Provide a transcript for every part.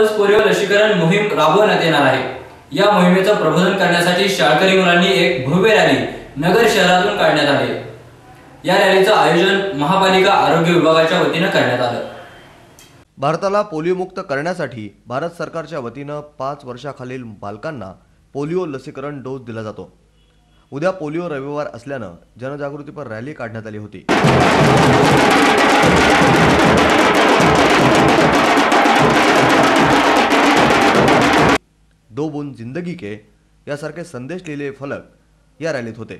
Pulse polio लसीकरण मोहीम राबवण्यात येणार आहे। या मोहिमेचं प्रबोधन करण्यासाठी शाळकरी मुलांनी एक भव्य रॅली नगर शहरातून काढण्यात आली। या रॅलीचं आयोजन महापालिका आरोग्य विभागाच्या वतीने करण्यात आलं। भारताला पोलिओ मुक्त करण्यासाठी भारत सरकारच्या वतीने 5 वर्षाखालील बालकांना पोलिओ लसीकरण डोस दिला जातो। उद्या पोलिओ रविवार असल्याने जनजागृतीपर रॅली काढण्यात आली होती। दो बूंद जिंदगी के यासारखे संदेश लिहिलेले फलक या रॅलीत होते।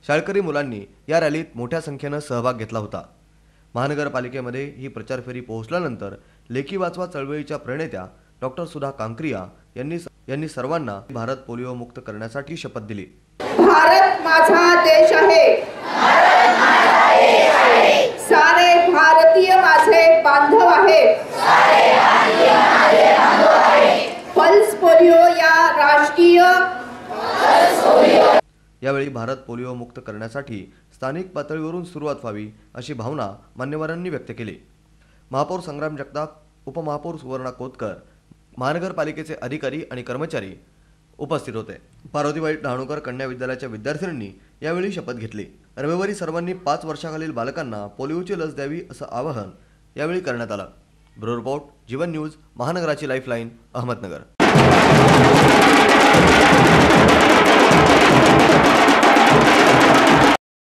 शाळकरी मुलांनी या रॅलीत मोठ्या संख्येने सहभाग घेतला होता। महानगरपालिकेमध्ये ही प्रचार फेरी पोहोचल्यानंतर लेखी वाचवा चळवळीच्या प्रणेत्या डॉक्टर सुधा कांक्रिया यांनी सर्वांना भारत पोलिओ मुक्त करण्यासाठी शपथ दिली। भारत माझा देश आहे, सारे भारतीय माझे बांधव आहे। पल्स पोलिओ या राष्ट्रीय यावेळी भारत पोलिओ मुक्त करण्यासाठी स्थानिक पातळीवरून सुरुवात व्हावी अशी भावना मान्यवरांनी व्यक्त केली। महापौर संग्राम जगताप, उपमहापौर सुवर्णा कोतकर, महानगरपालिकेचे अधिकारी आणि कर्मचारी उपस्थित होते। पार्वतीबाई डहाणूकर कन्या विद्यालयाच्या विद्यार्थिनींनी यावेळी शपथ घेतली। रविवारी सर्वांनी 5 वर्षाखालील बालकांना पोलिओची लस द्यावी असं आवाहन यावेळी करण्यात आलं। ब्युरो रिपोर्ट, जीवन न्यूज, महानगराची लाईफलाईन, अहमदनगर।